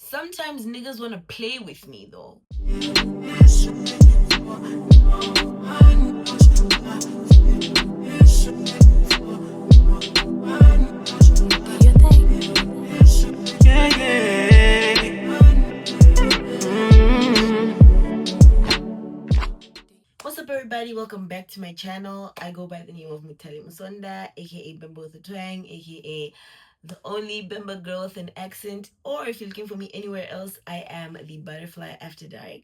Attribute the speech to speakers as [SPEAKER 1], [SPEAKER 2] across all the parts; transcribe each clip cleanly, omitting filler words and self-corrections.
[SPEAKER 1] Sometimes niggas want to play with me though.
[SPEAKER 2] Yeah, yeah.
[SPEAKER 1] What's up, everybody? Welcome back to my channel. I go by the name of Mutali Musonda, aka Bimbo the Twang, aka the only Bimba girl with an accent. Or if you're looking for me anywhere else, I am the butterfly after dark.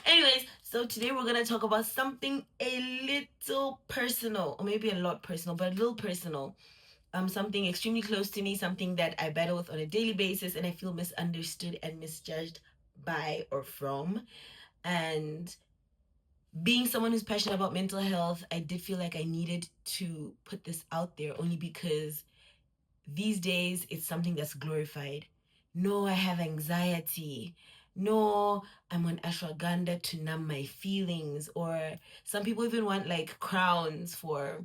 [SPEAKER 1] Anyways, so today we're gonna talk about something a little personal, or maybe a lot personal, but a little personal. Something extremely close to me, something that I battle with on a daily basis, and I feel misunderstood and misjudged by or from. And being someone who's passionate about mental health, I did feel like I needed to put this out there only because these days it's something that's glorified. No, I have anxiety. No, I'm on ashwagandha to numb my feelings. Or some people even want like crowns for,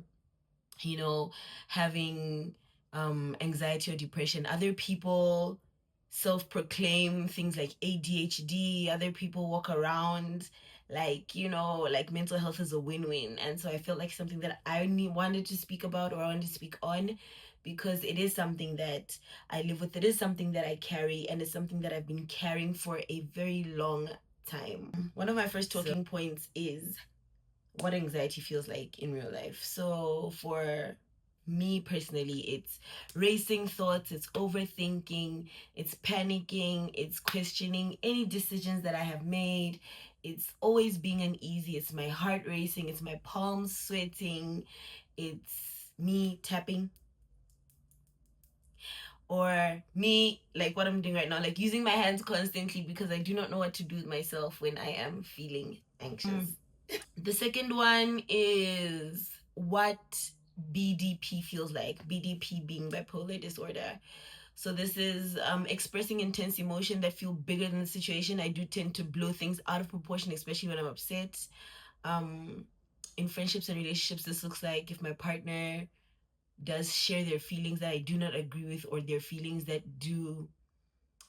[SPEAKER 1] you know, having anxiety or depression. Other people self-proclaim things like ADHD. Other people walk around like, like mental health is a win-win. And so I felt like something that wanted to speak about, or I wanted to speak on, because it is something that I live with. It is something that I carry, and it's something that I've been carrying for a very long time. One of my first talking points is what anxiety feels like in real life. So for me personally, it's racing thoughts, it's overthinking, it's panicking, it's questioning any decisions that I have made. It's always being uneasy. It's my heart racing, it's my palms sweating, it's me tapping, or me like what I'm doing right now, like using my hands constantly because I do not know what to do with myself when I am feeling anxious. The second one is what BDP feels like. BDP being bipolar disorder. So this is expressing intense emotion that feel bigger than the situation. I do tend to blow things out of proportion, especially when I'm upset. In friendships and relationships, this looks like if my partner does share their feelings that I do not agree with, or their feelings that do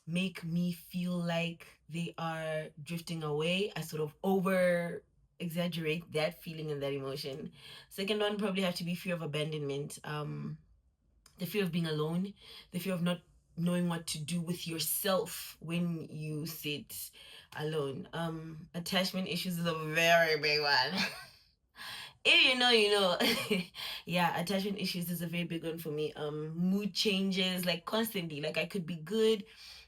[SPEAKER 1] make me feel like they are drifting away, I sort of over exaggerate that feeling and that emotion. Second one probably have to be fear of abandonment. The fear of being alone, the fear of not knowing what to do with yourself when you sit alone. Attachment issues is a very big one. If you know, you know. Yeah, attachment issues is a very big one for me. Mood changes like constantly. Like I could be good,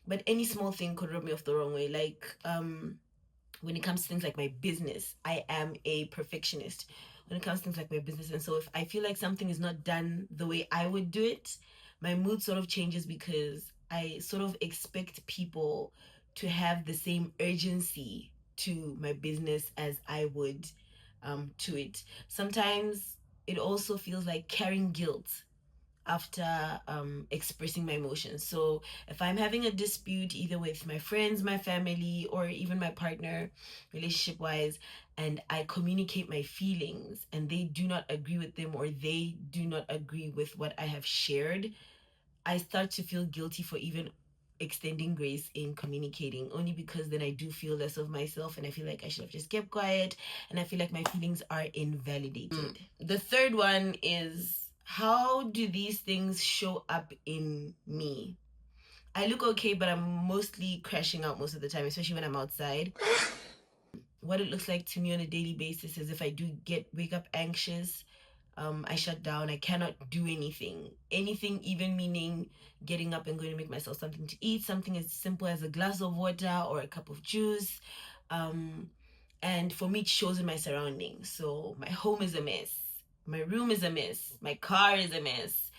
[SPEAKER 1] but any small thing could rub me off the wrong way. Like when it comes to things like my business, I am a perfectionist when it comes to things like my business. And so if I feel like something is not done the way I would do it, my mood sort of changes because I sort of expect people to have the same urgency to my business as I would to it. Sometimes it also feels like carrying guilt after expressing my emotions. So if I'm having a dispute either with my friends, my family, or even my partner, relationship wise, and I communicate my feelings and they do not agree with them, or they do not agree with what I have shared, I start to feel guilty for even extending grace in communicating, only because then I do feel less of myself and I feel like I should have just kept quiet, and I feel like my feelings are invalidated. The third one is, how do these things show up in me? I look okay, but I'm mostly crashing out most of the time, especially when I'm outside. What it looks like to me on a daily basis is if I do wake up anxious, I shut down. I cannot do anything, even meaning getting up and going to make myself something to eat, something as simple as a glass of water or a cup of juice. And for me, it shows in my surroundings. So my home is a mess, my room is a mess, my car is a mess.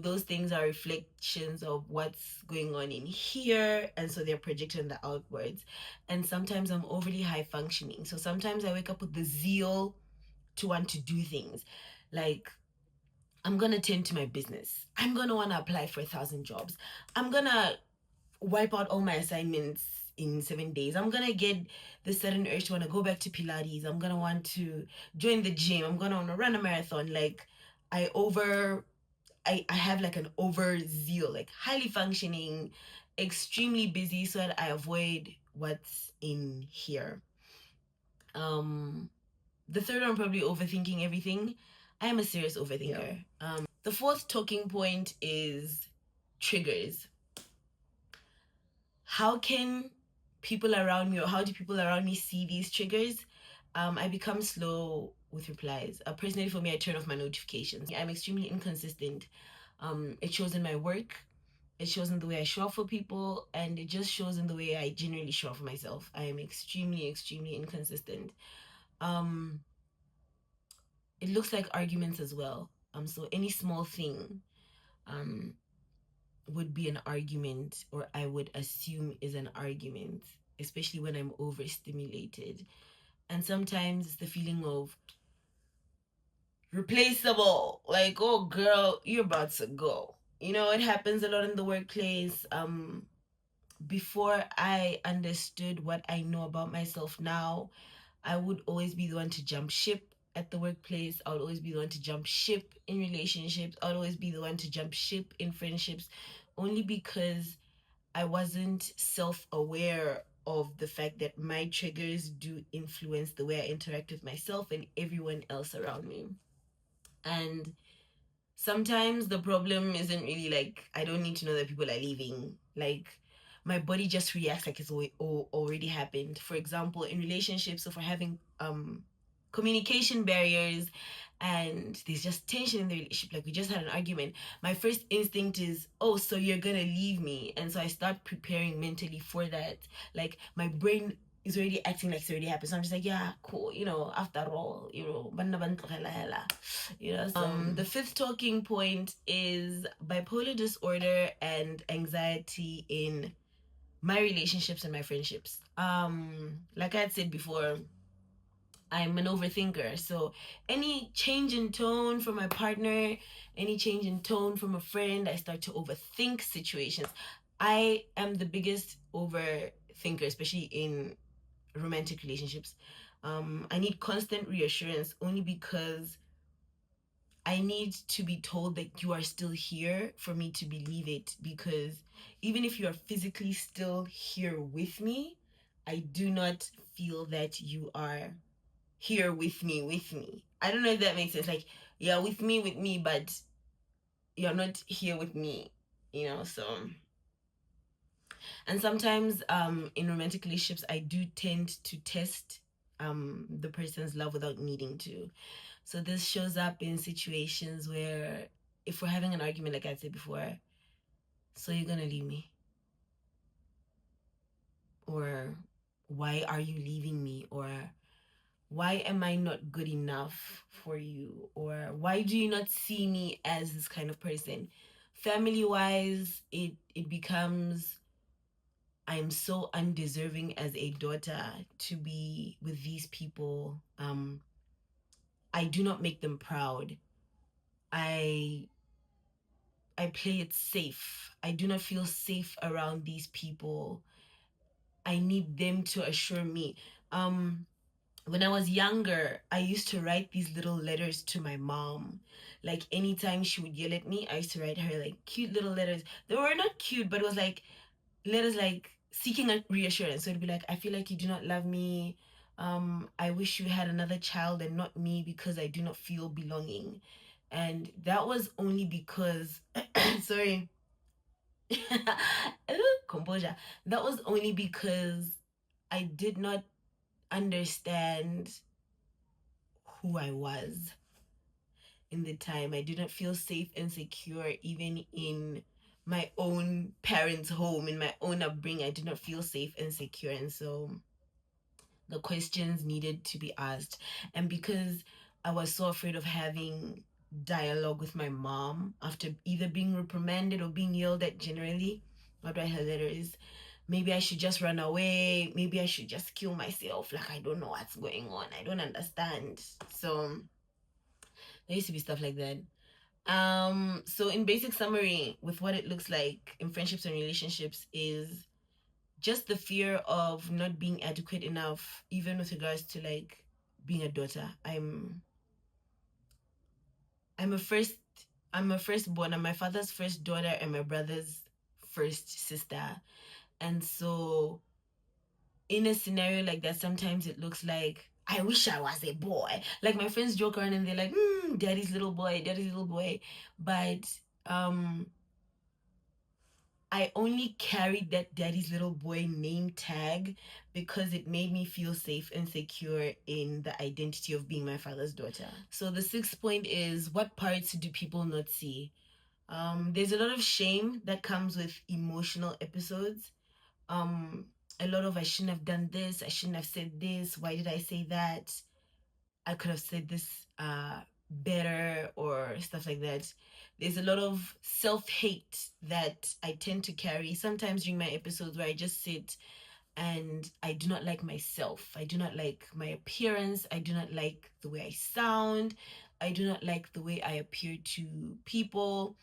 [SPEAKER 1] Those things are reflections of what's going on in here, and so they're projected on the outwards. And sometimes I'm overly high functioning, so sometimes I wake up with the zeal to want to do things. Like, I'm gonna tend to my business, I'm gonna want to apply for 1,000 jobs, I'm gonna wipe out all my assignments in 7 days, I'm gonna get this sudden urge to want to go back to Pilates, I'm gonna want to join the gym, I'm gonna want to run a marathon. Like, I over I have like an over zeal, like highly functioning, extremely busy, so that I avoid what's in here. The third one, probably overthinking everything. I am a serious overthinker. The fourth talking point is triggers. How can people around me, or how do people around me see these triggers? I become slow with replies. Personally, for me, I turn off my notifications. I'm extremely inconsistent. It shows in my work, it shows in the way I show up for people, and it just shows in the way I generally show up for myself. I am extremely, extremely inconsistent. Um, it looks like arguments as well. So any small thing, um, would be an argument, or I would assume is an argument, especially when I'm overstimulated. And sometimes it's the feeling of replaceable, like, oh girl, you're about to go. It happens a lot in the workplace. Before I understood what I know about myself now, I would always be the one to jump ship at the workplace. I would always be the one to jump ship in relationships. I would always be the one to jump ship in friendships, only because I wasn't self aware of the fact that my triggers do influence the way I interact with myself and everyone else around me. And sometimes the problem isn't really like I don't need to know that people are leaving. Like, my body just reacts like it's already happened. For example, in relationships, if we're having communication barriers and there's just tension in the relationship, like we just had an argument, my first instinct is, oh, so you're gonna leave me. And so I start preparing mentally for that. Like, my brain is already acting like it's already happened. So I'm just like, yeah, cool, after all, the fifth talking point is bipolar disorder and anxiety in my relationships and my friendships. Like I had said before, I'm an overthinker. So any change in tone from my partner, any change in tone from a friend, I start to overthink situations. I am the biggest overthinker, especially in romantic relationships. I need constant reassurance, only because I need to be told that you are still here for me to believe it. Because even if you are physically still here with me, I do not feel that you are here with me. I don't know if that makes sense. Like, yeah, with me, but you're not here with me, so. And sometimes in romantic relationships, I do tend to test the person's love without needing to. So this shows up in situations where, if we're having an argument, like I said before, so you're gonna leave me, or why are you leaving me, or why am I not good enough for you, or why do you not see me as this kind of person? Family wise, it becomes, I'm so undeserving as a daughter to be with these people. I do not make them proud. I I play it safe. I do not feel safe around these people. I need them to assure me. When I was younger, I used to write these little letters to my mom. Like, anytime she would yell at me, I used to write her like cute little letters. They were not cute, but it was like letters like seeking a reassurance. So it'd be like, I feel like you do not love me. I wish you had another child and not me, because I do not feel belonging. And that was only because sorry. Composure. That was only because I did not understand who I was in the time. I didn't feel safe and secure even in my own parents' home, in my own upbringing. I did not feel safe and secure. And so the questions needed to be asked. And because I was so afraid of having dialogue with my mom after either being reprimanded or being yelled at generally, what do I have letters? Maybe I should just run away. Maybe I should just kill myself. Like, I don't know what's going on. I don't understand. So there used to be stuff like that. So in basic summary, with what it looks like in friendships and relationships, is just the fear of not being adequate enough, even with regards to like being a daughter. I'm a first I'm a firstborn. I'm my father's first daughter and my brother's first sister. And so in a scenario like that, sometimes it looks like I wish I was a boy. Like my friends joke around and they're like, daddy's little boy, daddy's little boy. But um I only carried that daddy's little boy name tag because it made me feel safe and secure in the identity of being my father's daughter. So the sixth point is, what parts do people not see? There's a lot of shame that comes with emotional episodes. Um, a lot of I shouldn't have done this, I shouldn't have said this, why did I say that? I could have said this better or stuff like that. There's a lot of self hate that I tend to carry sometimes during my episodes where I just sit and I do not like myself. I do not like my appearance. I do not like the way I sound. I do not like the way I appear to people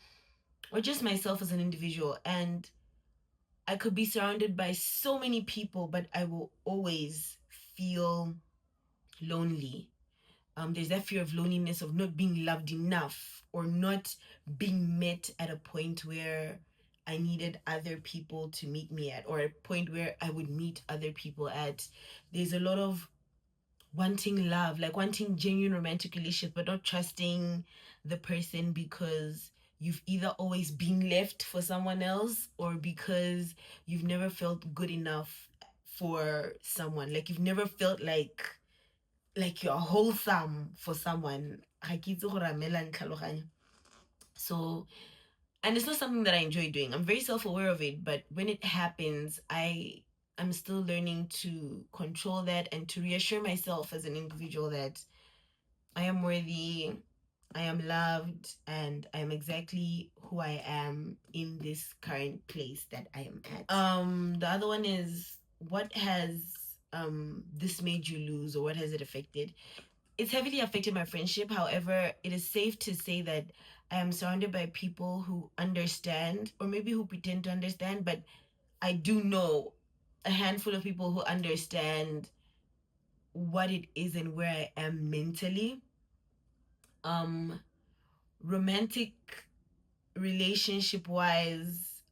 [SPEAKER 1] or just myself as an individual. And I could be surrounded by so many people, but I will always feel lonely. There's that fear of loneliness, of not being loved enough or not being met at a point where I needed other people to meet me at, or a point where I would meet other people at. There's a lot of wanting love, like wanting genuine romantic relationship, but not trusting the person because you've either always been left for someone else or because you've never felt good enough for someone. Like you've never felt like you're wholesome for someone. So, and it's not something that I enjoy doing. I'm very self-aware of it, but when it happens, I'm still learning to control that and to reassure myself as an individual that I am worthy, I am loved, and I am exactly who I am in this current place that I am at. The other one is, what has this made you lose, or what has it affected? It's heavily affected my friendship. However, it is safe to say that I am surrounded by people who understand, or maybe who pretend to understand, but I do know a handful of people who understand what it is and where I am mentally. Um, romantic relationship wise,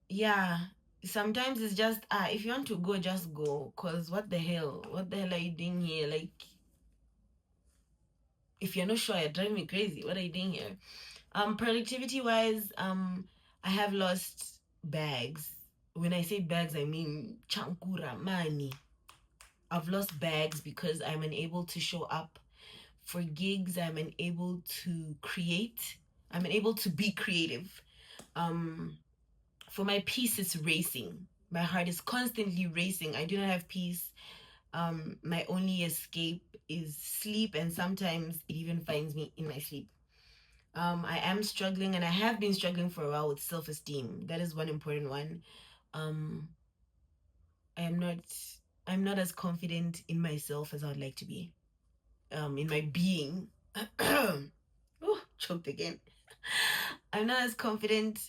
[SPEAKER 1] yeah, sometimes it's just if you want to go, just go. Cause what the hell are you doing here? Like, if you're not sure, you're driving me crazy. What are you doing here? Productivity wise, I have lost bags. When I say bags, I mean chankura money. I've lost bags because I'm unable to show up for gigs. I'm unable to create. I'm unable to be creative. Um, for my peace, it's racing. My heart is constantly racing. I do not have peace. My only escape is sleep, and sometimes it even finds me in my sleep. I am struggling, and I have been struggling for a while with self-esteem. That is one important one. Um, I am not. I'm not as confident in myself as I would like to be. In my being. Oh, choked again. I'm not as confident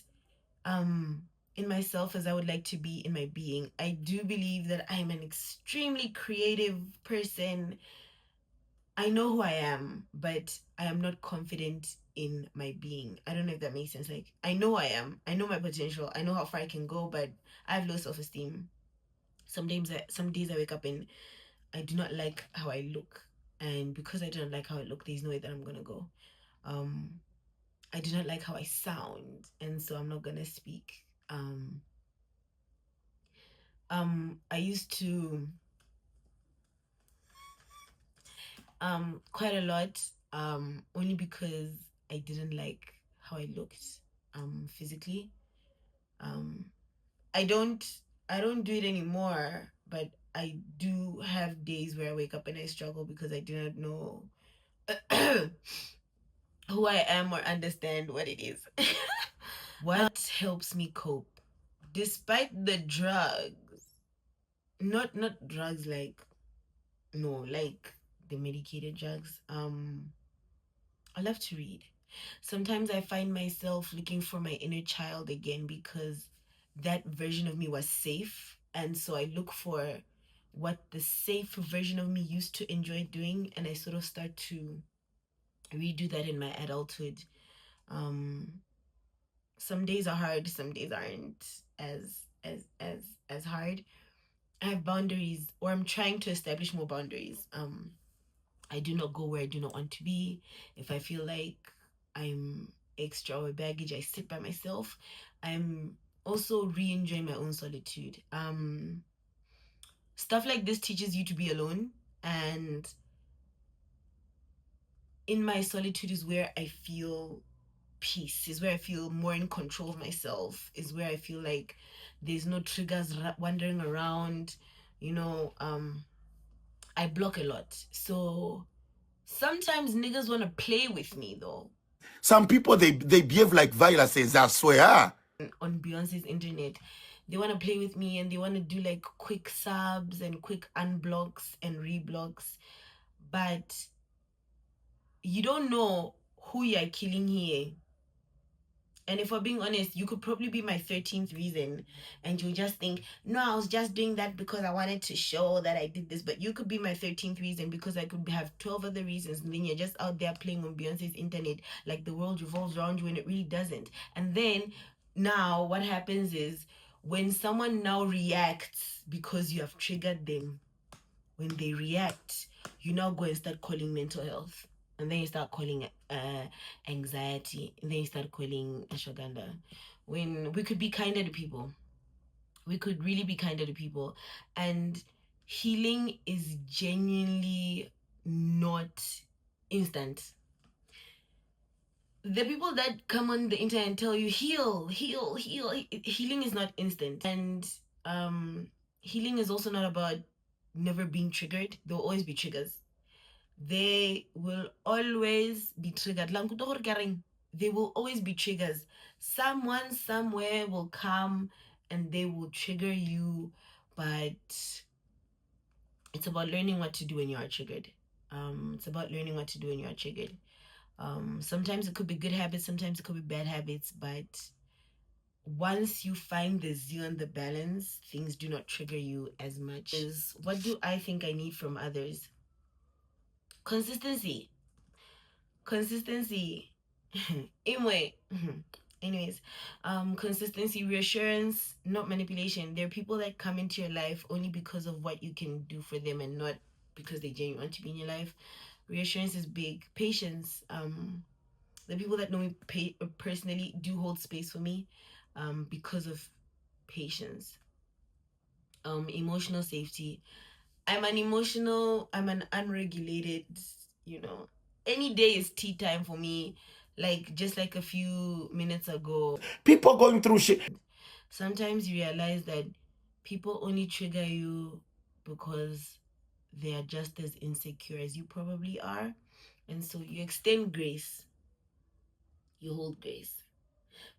[SPEAKER 1] um in myself as I would like to be in my being. I do believe that I'm an extremely creative person. I know who I am, but I am not confident in my being. I don't know if that makes sense. Like, I know I am. I know my potential. I know how far I can go, but I have low self-esteem. Some days I wake up and I do not like how I look. And because I do not like how I look, there's no way that I'm gonna go. Um, I do not like how I sound, and so I'm not gonna speak. I used to quite a lot, only because I didn't like how I looked physically. Um I don't I don't do it anymore, but I do have days where I wake up and I struggle because I do not know who I am or understand what it is. What helps me cope? Despite the drugs, not drugs like, no, like the medicated drugs. I love to read. Sometimes I find myself looking for my inner child again because that version of me was safe. And so I look for what the safe version of me used to enjoy doing. And I sort of start to redo that in my adulthood. Some days are hard, some days aren't as hard. I have boundaries, or I'm trying to establish more boundaries. I do not go where I do not want to be. If I feel like I'm extra or baggage, I sit by myself. I'm also re-enjoying my own solitude. Stuff like this teaches you to be alone, and in my solitude is where I feel peace, is where I feel more in control of myself, is where I feel like there's no triggers wandering around. I block a lot. So sometimes niggas want to play with me though.
[SPEAKER 3] Some people, they behave like viruses, I swear.
[SPEAKER 1] On Beyonce's internet, they want to play with me and they want to do like quick subs and quick unblocks and reblocks, but you don't know who you're killing here. And if we're being honest, you could probably be my 13th reason and you'll just think, no, I was just doing that because I wanted to show that I did this. But you could be my 13th reason because I could have 12 other reasons. And then you're just out there playing on Beyonce's internet like the world revolves around you when it really doesn't. And then now what happens is when someone now reacts because you have triggered them, when they react, you now go and start calling mental health. And then you start calling anxiety. And then you start calling ashwagandha. When we could be kinder to people. We could really be kinder to people. And healing is genuinely not instant. The people that come on the internet and tell you heal, heal, heal, healing is not instant. And healing is also not about never being triggered. There will always be triggers. They will always be triggered. They will always be triggers. Someone somewhere will come and they will trigger you, but it's about learning what to do when you are triggered. It's about learning what to do when you are triggered. Sometimes it could be good habits, sometimes it could be bad habits, but once you find the zeal and the balance, things do not trigger you as much. What do I think I need from others? Consistency. Anyway, anyways, consistency, reassurance, not manipulation. There are people that come into your life only because of what you can do for them and not because they genuinely want to be in your life. Reassurance is big. Patience. The people that know me personally do hold space for me because of patience. Emotional safety. I'm an unregulated, any day is tea time for me. Like just like a few minutes ago,
[SPEAKER 3] People going through shit.
[SPEAKER 1] Sometimes you realize that people only trigger you because they are just as insecure as you probably are. And so you extend grace, you hold grace.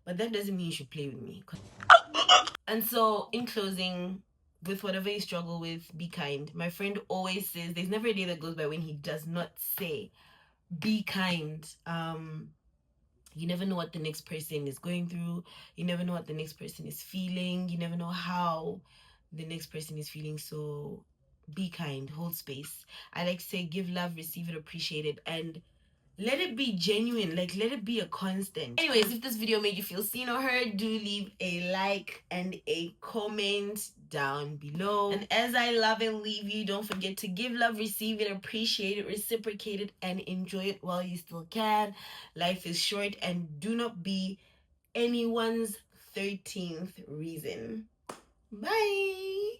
[SPEAKER 1] But that doesn't mean you should play with me. And so, in closing, with whatever you struggle with, be kind. My friend always says there's never a day that goes by when he does not say, be kind. You never know what the next person is going through. You never know what the next person is feeling. You never know how the next person is feeling. So be kind, hold space. I like to say, give love, receive it, appreciate it, and let it be genuine. Like, let it be a constant. Anyways, if this video made you feel seen or heard, do leave a like and a comment down below. And as I love and leave you, don't forget to give love, receive it, appreciate it, reciprocate it, and enjoy it while you still can. Life is short, and do not be anyone's 13th reason. Bye.